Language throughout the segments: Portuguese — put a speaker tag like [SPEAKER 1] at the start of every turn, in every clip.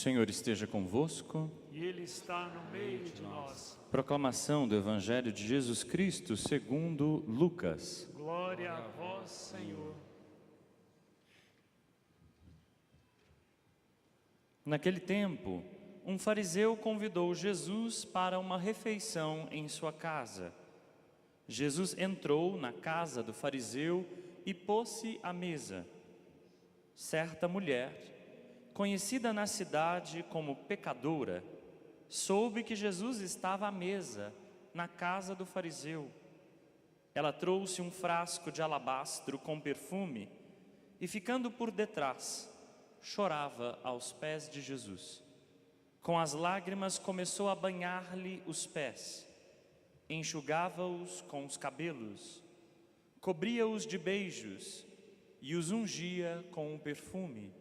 [SPEAKER 1] Senhor esteja convosco.
[SPEAKER 2] E Ele está no meio de nós.
[SPEAKER 1] Proclamação do Evangelho de Jesus Cristo segundo Lucas.
[SPEAKER 2] Glória a vós, Senhor.
[SPEAKER 1] Naquele tempo, um fariseu convidou Jesus para uma refeição em sua casa. Jesus entrou na casa do fariseu e pôs-se à mesa. Certa mulher, conhecida na cidade como pecadora, soube que Jesus estava à mesa na casa do fariseu. Ela trouxe um frasco de alabastro com perfume e, ficando por detrás, chorava aos pés de Jesus. Com as lágrimas começou a banhar-lhe os pés, enxugava-os com os cabelos, cobria-os de beijos e os ungia com um perfume.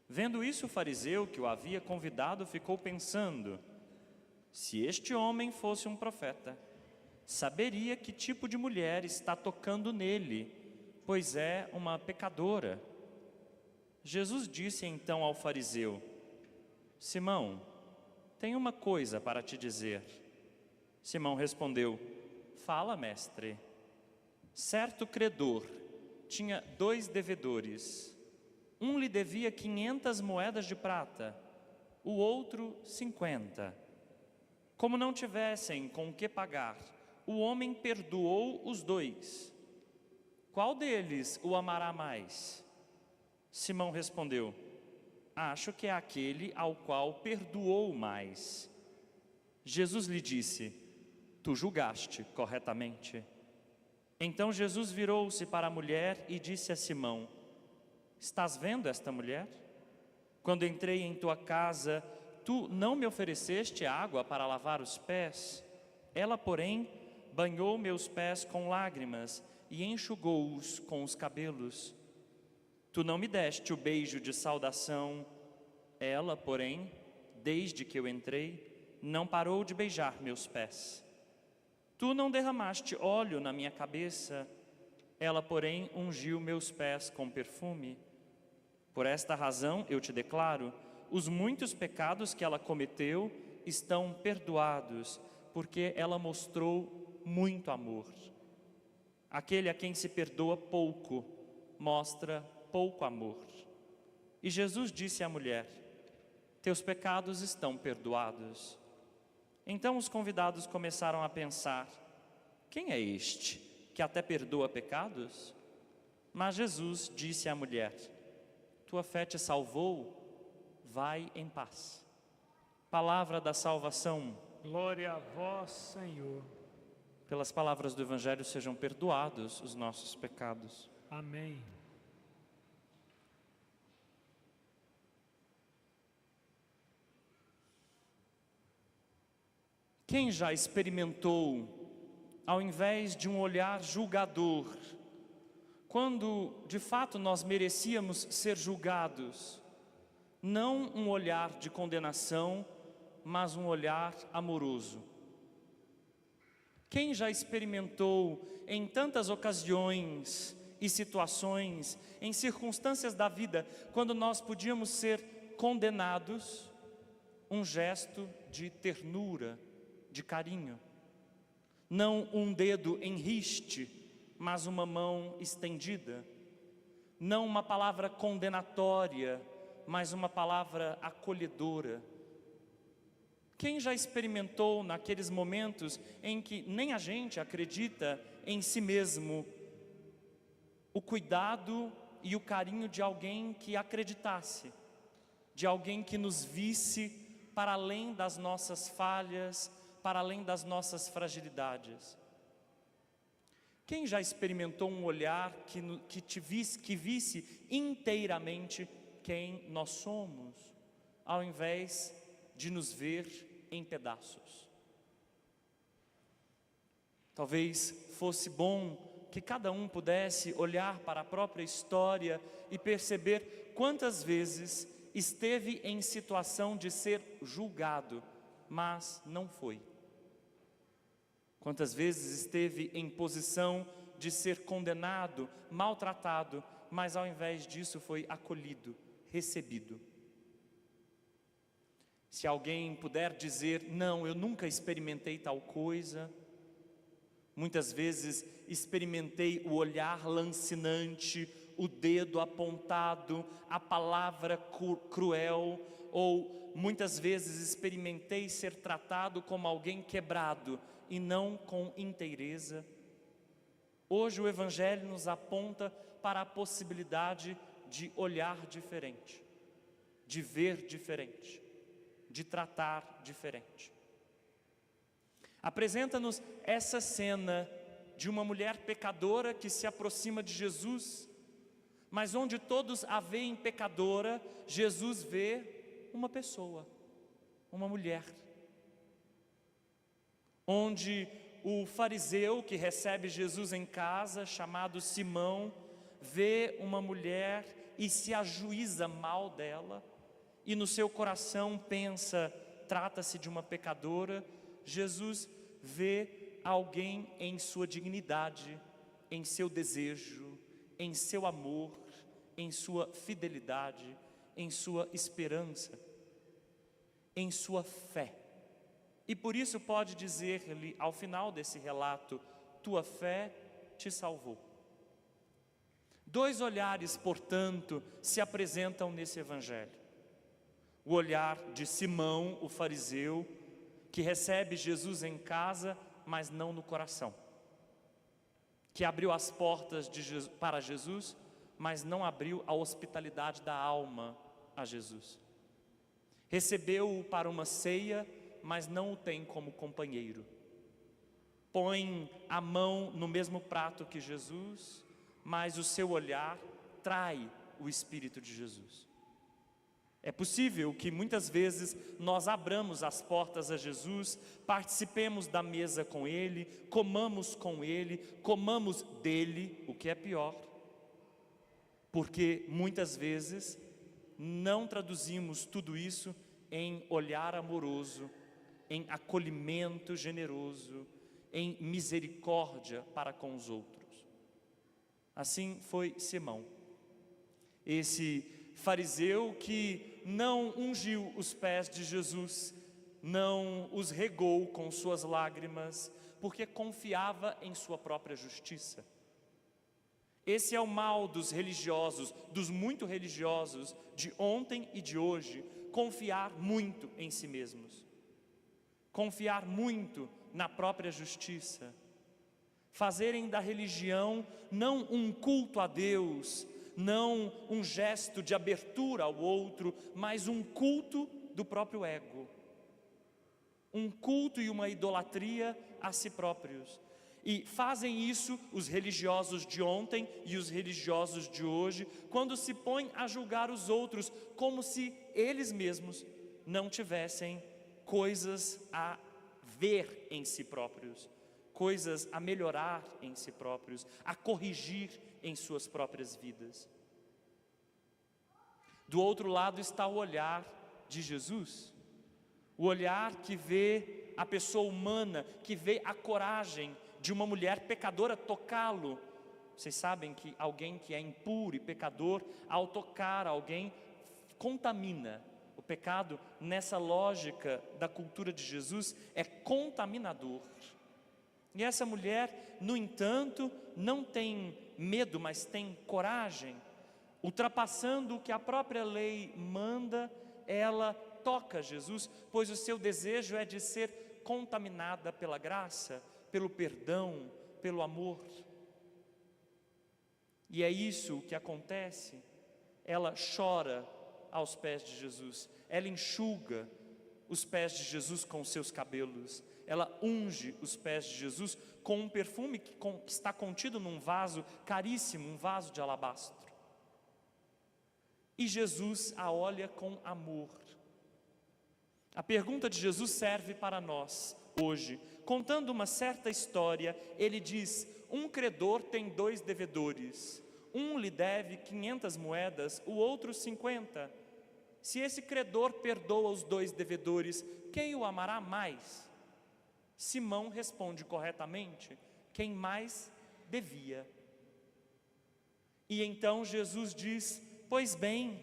[SPEAKER 1] Vendo isso, o fariseu que o havia convidado ficou pensando: se este homem fosse um profeta, saberia que tipo de mulher está tocando nele, pois é uma pecadora. Jesus disse então ao fariseu: Simão, tenho uma coisa para te dizer. Simão respondeu: fala, mestre. Certo credor tinha 2 devedores. Um lhe devia 500 moedas de prata, o outro 50. Como não tivessem com o que pagar, o homem perdoou os 2. Qual deles o amará mais? Simão respondeu: acho que é aquele ao qual perdoou mais. Jesus lhe disse: tu julgaste corretamente. Então Jesus virou-se para a mulher e disse a Simão: estás vendo esta mulher? Quando entrei em tua casa, tu não me ofereceste água para lavar os pés. Ela, porém, banhou meus pés com lágrimas e enxugou-os com os cabelos. Tu não me deste o beijo de saudação. Ela, porém, desde que eu entrei, não parou de beijar meus pés. Tu não derramaste óleo na minha cabeça. Ela, porém, ungiu meus pés com perfume. Por esta razão, eu te declaro, os muitos pecados que ela cometeu estão perdoados, porque ela mostrou muito amor. Aquele a quem se perdoa pouco, mostra pouco amor. E Jesus disse à mulher: teus pecados estão perdoados. Então os convidados começaram a pensar: quem é este que até perdoa pecados? Mas Jesus disse à mulher: tua fé te salvou, vai em paz. Palavra da salvação.
[SPEAKER 2] Glória a vós, Senhor.
[SPEAKER 1] Pelas palavras do Evangelho sejam perdoados os nossos pecados.
[SPEAKER 2] Amém.
[SPEAKER 1] Quem já experimentou, ao invés de um olhar julgador, quando de fato nós merecíamos ser julgados, não um olhar de condenação, mas um olhar amoroso? Quem já experimentou em tantas ocasiões e situações, em circunstâncias da vida, quando nós podíamos ser condenados, um gesto de ternura, de carinho? Não um dedo em riste, mas uma mão estendida. Não uma palavra condenatória, mas uma palavra acolhedora. Quem já experimentou naqueles momentos em que nem a gente acredita em si mesmo, o cuidado e o carinho de alguém que acreditasse, de alguém que nos visse para além das nossas falhas, para além das nossas fragilidades? Quem já experimentou um olhar que visse inteiramente quem nós somos, ao invés de nos ver em pedaços? Talvez fosse bom que cada um pudesse olhar para a própria história e perceber quantas vezes esteve em situação de ser julgado, mas não foi. Quantas vezes esteve em posição de ser condenado, maltratado, mas ao invés disso foi acolhido, recebido. Se alguém puder dizer, não, eu nunca experimentei tal coisa. Muitas vezes experimentei o olhar lancinante, o dedo apontado, a palavra cruel, ou muitas vezes experimentei ser tratado como alguém quebrado e não com inteireza. Hoje o Evangelho nos aponta para a possibilidade de olhar diferente, de ver diferente, de tratar diferente. Apresenta-nos essa cena de uma mulher pecadora que se aproxima de Jesus, mas onde todos a veem pecadora, Jesus vê uma pessoa, uma mulher. Onde o fariseu que recebe Jesus em casa, chamado Simão, vê uma mulher e se ajuiza mal dela, e no seu coração pensa, trata-se de uma pecadora. Jesus vê alguém em sua dignidade, em seu desejo, em seu amor, em sua fidelidade, em sua esperança, em sua fé. E por isso pode dizer-lhe ao final desse relato, tua fé te salvou. Dois olhares, portanto, se apresentam nesse Evangelho. O olhar de Simão, o fariseu, que recebe Jesus em casa, mas não no coração. Que abriu as portas para Jesus, mas não abriu a hospitalidade da alma a Jesus. Recebeu-o para uma ceia, mas não o tem como companheiro. Põe a mão no mesmo prato que Jesus, mas o seu olhar trai o Espírito de Jesus. É possível que muitas vezes nós abramos as portas a Jesus, participemos da mesa com Ele, comamos com Ele, comamos dele, o que é pior, porque muitas vezes não traduzimos tudo isso em olhar amoroso, em acolhimento generoso, em misericórdia para com os outros. Assim foi Simão, esse fariseu que não ungiu os pés de Jesus, não os regou com suas lágrimas, porque confiava em sua própria justiça. Esse é o mal dos religiosos, dos muito religiosos de ontem e de hoje, confiar muito em si mesmos, confiar muito na própria justiça, fazerem da religião não um culto a Deus, não um gesto de abertura ao outro, mas um culto do próprio ego, um culto e uma idolatria a si próprios. E fazem isso os religiosos de ontem e os religiosos de hoje, quando se põem a julgar os outros, como se eles mesmos não tivessem coisas a ver em si próprios, coisas a melhorar em si próprios, a corrigir em suas próprias vidas. Do outro lado está o olhar de Jesus, o olhar que vê a pessoa humana, que vê a coragem de uma mulher pecadora tocá-lo. Vocês sabem que alguém que é impuro e pecador, ao tocar alguém, contamina. O pecado, nessa lógica da cultura de Jesus, é contaminador. E essa mulher, no entanto, não tem medo, mas tem coragem. Ultrapassando o que a própria lei manda, ela toca Jesus, pois o seu desejo é de ser contaminada pela graça, pelo perdão, pelo amor. E é isso que acontece. Ela chora aos pés de Jesus, ela enxuga os pés de Jesus com os seus cabelos, ela unge os pés de Jesus com um perfume que está contido num vaso caríssimo, um vaso de alabastro. E Jesus a olha com amor. A pergunta de Jesus serve para nós hoje. Contando uma certa história, ele diz: um credor tem 2 devedores, um lhe deve 500 moedas, o outro 50. Se esse credor perdoa os 2 devedores, quem o amará mais? Simão responde corretamente: quem mais devia. E então Jesus diz: pois bem,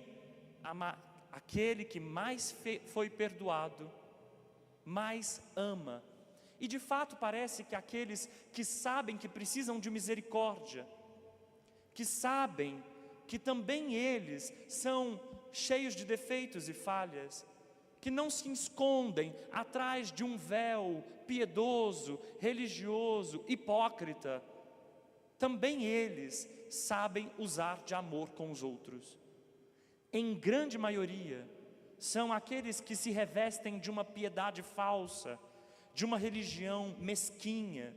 [SPEAKER 1] aquele que mais foi perdoado, mais ama. E de fato parece que aqueles que sabem que precisam de misericórdia, que sabem que também eles são cheios de defeitos e falhas, que não se escondem atrás de um véu piedoso, religioso, hipócrita, também eles sabem usar de amor com os outros. Em grande maioria, são aqueles que se revestem de uma piedade falsa, de uma religião mesquinha,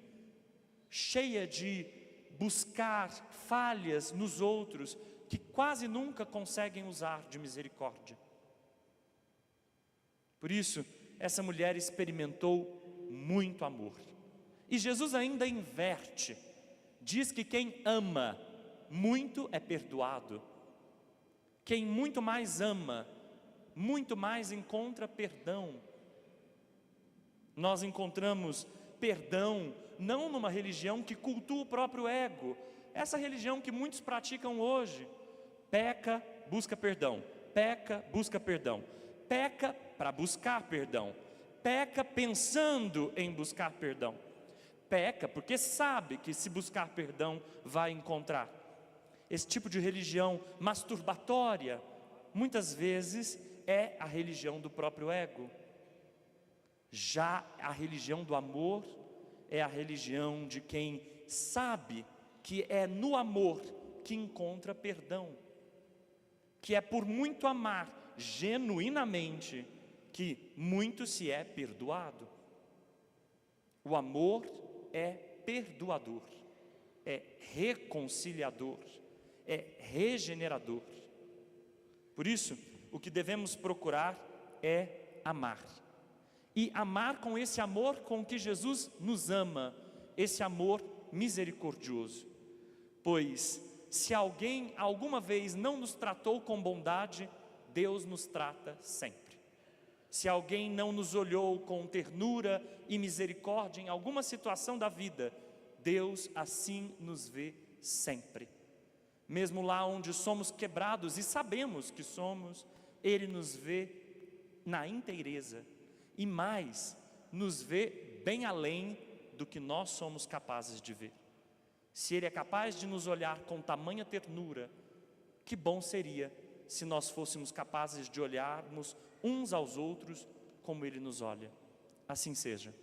[SPEAKER 1] cheia de buscar falhas nos outros, que quase nunca conseguem usar de misericórdia. Por isso, essa mulher experimentou muito amor. E Jesus ainda inverte, diz que quem ama muito é perdoado. Quem muito mais ama, muito mais encontra perdão. Nós encontramos perdão não numa religião que cultua o próprio ego, essa religião que muitos praticam hoje. Peca, busca perdão, peca, busca perdão, peca para buscar perdão, peca pensando em buscar perdão, peca porque sabe que se buscar perdão vai encontrar. Esse tipo de religião masturbatória, muitas vezes é a religião do próprio ego. Já a religião do amor é a religião de quem sabe que é no amor que encontra perdão, que é por muito amar genuinamente que muito se é perdoado. O amor é perdoador, é reconciliador, é regenerador. Por isso, o que devemos procurar é amar. E amar com esse amor com que Jesus nos ama, esse amor misericordioso. Pois, se alguém alguma vez não nos tratou com bondade, Deus nos trata sempre. Se alguém não nos olhou com ternura e misericórdia em alguma situação da vida, Deus assim nos vê sempre. Mesmo lá onde somos quebrados e sabemos que somos, Ele nos vê na inteireza. E mais, nos vê bem além do que nós somos capazes de ver. Se Ele é capaz de nos olhar com tamanha ternura, que bom seria se nós fôssemos capazes de olharmos uns aos outros como Ele nos olha. Assim seja.